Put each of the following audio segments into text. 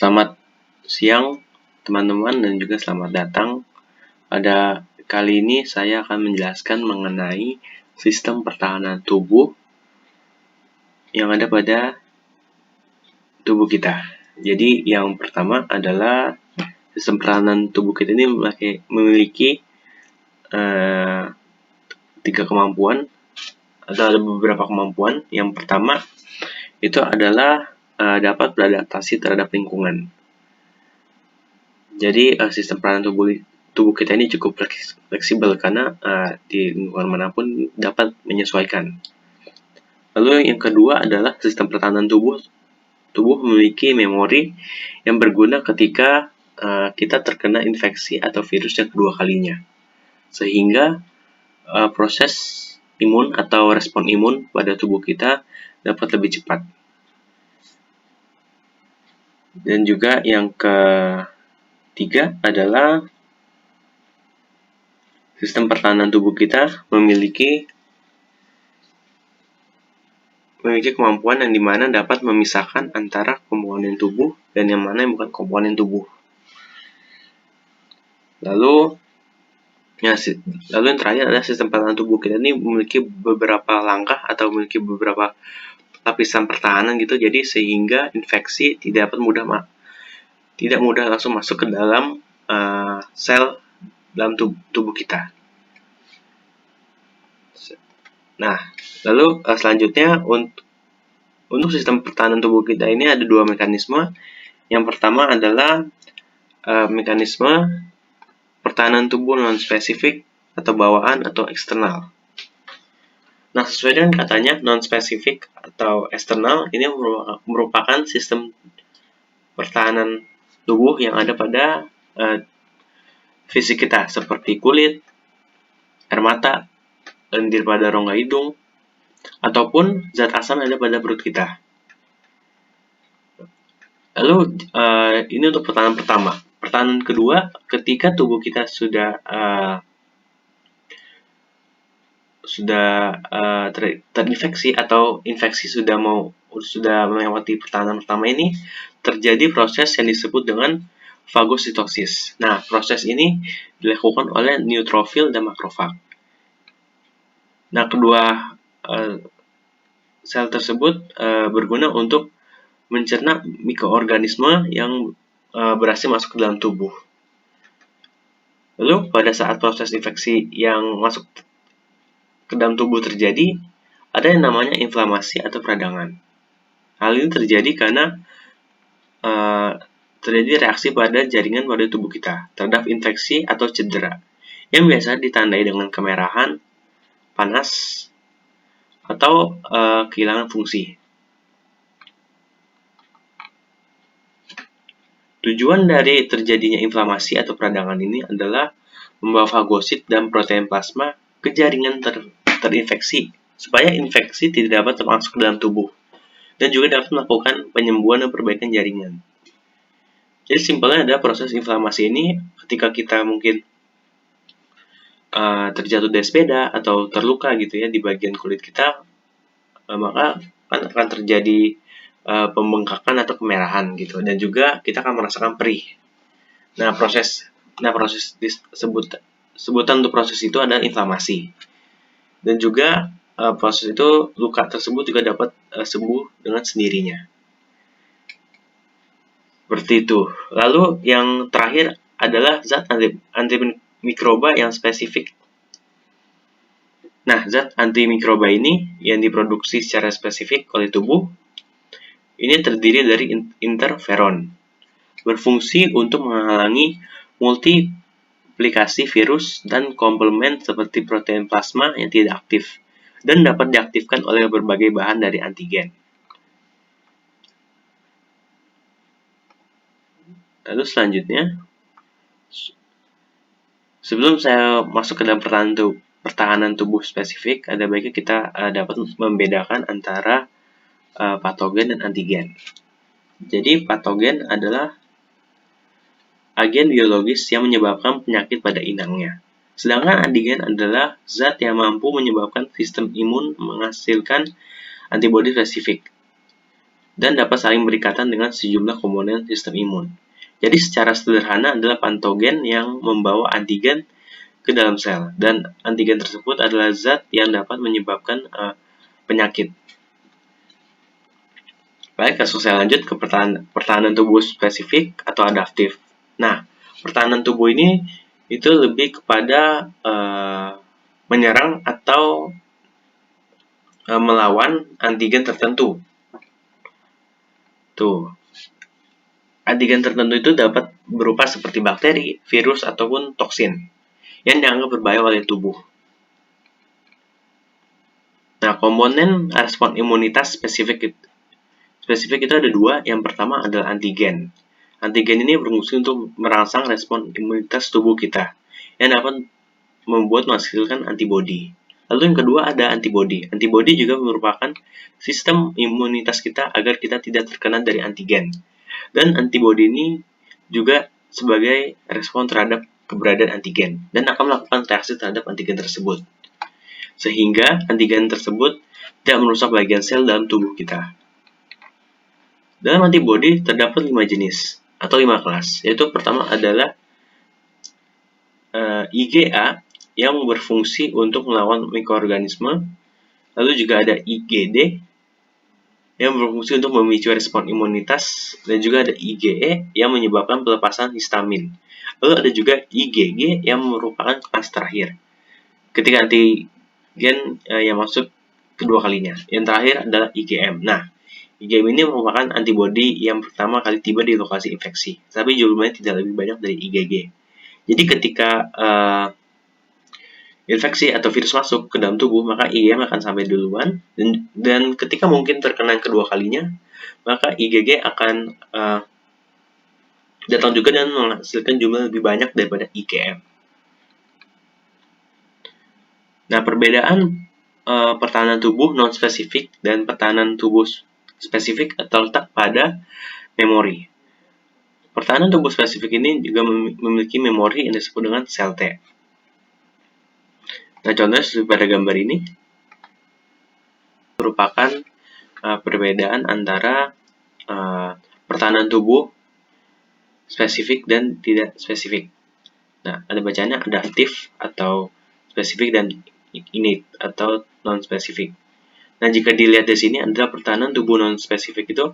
Selamat siang teman-teman dan juga selamat datang. Pada kali ini saya akan menjelaskan mengenai sistem pertahanan tubuh yang ada pada tubuh kita. Jadi yang pertama adalah sistem pertahanan tubuh kita ini memiliki 3 kemampuan atau ada beberapa kemampuan. Yang pertama itu adalah dapat beradaptasi terhadap lingkungan. Jadi sistem pertahanan tubuh kita ini cukup fleksibel karena di lingkungan manapun dapat menyesuaikan. Lalu yang kedua adalah sistem pertahanan tubuh memiliki memori yang berguna ketika kita terkena infeksi atau virus yang kedua kalinya, sehingga proses imun atau respon imun pada tubuh kita dapat lebih cepat. Dan juga yang ketiga adalah sistem pertahanan tubuh kita memiliki kemampuan yang dimana dapat memisahkan antara komponen tubuh dan yang mana yang bukan komponen tubuh. Lalu yang terakhir adalah sistem pertahanan tubuh kita ini memiliki beberapa langkah atau memiliki beberapa lapisan pertahanan gitu, jadi sehingga infeksi tidak mudah langsung masuk ke dalam sel dalam tubuh kita. Nah, lalu selanjutnya untuk sistem pertahanan tubuh kita ini ada 2 mekanisme. Yang pertama adalah mekanisme pertahanan tubuh non-spesifik atau bawaan atau eksternal. Nah, sesuai dengan katanya, non-spesifik atau eksternal ini merupakan sistem pertahanan tubuh yang ada pada fisik kita, seperti kulit, air mata, lendir pada rongga hidung, ataupun zat asam yang ada pada perut kita. Lalu ini untuk pertahanan pertama. Pertahanan kedua, ketika tubuh kita sudah terinfeksi atau infeksi sudah melewati pertahanan pertama ini, terjadi proses yang disebut dengan fagositosis. Nah, proses ini dilakukan oleh neutrofil dan makrofag. Nah, kedua sel tersebut berguna untuk mencerna mikroorganisme yang berhasil masuk ke dalam tubuh. Lalu pada saat proses infeksi yang masuk ke dalam tubuh terjadi, ada yang namanya inflamasi atau peradangan. Hal ini terjadi karena terjadi reaksi pada jaringan pada tubuh kita terhadap infeksi atau cedera, yang biasa ditandai dengan kemerahan, panas, atau kehilangan fungsi. Tujuan dari terjadinya inflamasi atau peradangan ini adalah membawa fagosit dan protein plasma ke jaringan terinfeksi, supaya infeksi tidak dapat masuk ke dalam tubuh, dan juga dapat melakukan penyembuhan dan perbaikan jaringan. Jadi simpelnya adalah proses inflamasi ini ketika kita mungkin terjatuh dari sepeda atau terluka gitu ya di bagian kulit kita, maka akan terjadi pembengkakan atau kemerahan gitu, dan juga kita akan merasakan perih. Sebutan untuk proses itu adalah inflamasi. Dan juga proses itu, luka tersebut juga dapat sembuh dengan sendirinya. Seperti itu. Lalu yang terakhir adalah zat antimikroba yang spesifik. Nah, zat antimikroba ini yang diproduksi secara spesifik oleh tubuh ini terdiri dari interferon, berfungsi untuk menghalangi multiplikasi virus dan komplement seperti protein plasma yang tidak aktif, dan dapat diaktifkan oleh berbagai bahan dari antigen. Lalu selanjutnya, sebelum saya masuk ke dalam pertahanan tubuh spesifik, ada baiknya kita dapat membedakan antara patogen dan antigen. Jadi patogen adalah agen biologis yang menyebabkan penyakit pada inangnya. Sedangkan antigen adalah zat yang mampu menyebabkan sistem imun menghasilkan antibodi spesifik. dan dapat saling berikatan dengan sejumlah komponen sistem imun. Jadi secara sederhana adalah patogen yang membawa antigen ke dalam sel, dan antigen tersebut adalah zat yang dapat menyebabkan penyakit. Baik, langsung saya lanjut ke pertahanan tubuh spesifik atau adaptif. Nah, pertahanan tubuh ini itu lebih kepada menyerang atau melawan antigen tertentu. Tuh, antigen tertentu itu dapat berupa seperti bakteri, virus, ataupun toksin yang dianggap berbahaya oleh tubuh. Nah, komponen respon imunitas spesifik itu ada dua. Yang pertama adalah antigen. Antigen ini berfungsi untuk merangsang respon imunitas tubuh kita yang dapat membuat menghasilkan antibodi. Lalu yang kedua ada antibodi. Antibodi juga merupakan sistem imunitas kita agar kita tidak terkena dari antigen. Dan antibodi ini juga sebagai respon terhadap keberadaan antigen dan akan melakukan reaksi terhadap antigen tersebut. Sehingga antigen tersebut tidak merusak bagian sel dalam tubuh kita. Dalam antibodi terdapat 5 jenis atau 5 kelas, yaitu pertama adalah IgA yang berfungsi untuk melawan mikroorganisme, lalu juga ada IgD yang berfungsi untuk memicu respon imunitas, dan juga ada IgE yang menyebabkan pelepasan histamin. Lalu ada juga IgG yang merupakan kelas terakhir, ketika antigen yang masuk kedua kalinya. Yang terakhir adalah IgM. Nah, IgM ini merupakan antibodi yang pertama kali tiba di lokasi infeksi, tapi jumlahnya tidak lebih banyak dari IgG. Jadi ketika infeksi atau virus masuk ke dalam tubuh, maka IgM akan sampai duluan, dan ketika mungkin terkena kedua kalinya, maka IgG akan datang juga dan menghasilkan jumlah lebih banyak daripada IgM. Nah, perbedaan pertahanan tubuh non-spesifik dan pertahanan tubuh spesifik terletak pada memori. Pertahanan tubuh spesifik ini juga memiliki memori yang disebut dengan sel T. Nah, contohnya seperti pada gambar ini merupakan perbedaan antara pertahanan tubuh spesifik dan tidak spesifik. Nah, ada bacanya adaptif atau spesifik dan innate atau non-spesifik. Nah, jika dilihat di sini adalah pertahanan tubuh non-spesifik itu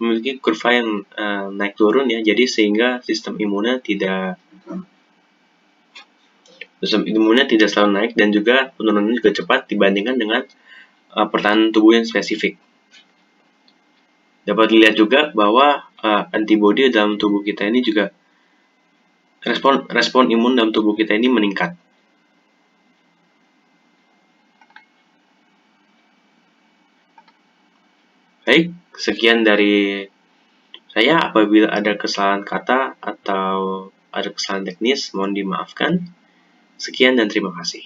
memiliki kurva yang naik turun ya, jadi sehingga sistem imunnya tidak selalu naik, dan juga penurunannya juga cepat dibandingkan dengan pertahanan tubuh yang spesifik. Dapat dilihat juga bahwa antibodi dalam tubuh kita ini juga respon imun dalam tubuh kita ini meningkat. Baik, sekian dari saya. Apabila ada kesalahan kata atau ada kesalahan teknis, mohon dimaafkan. Sekian dan terima kasih.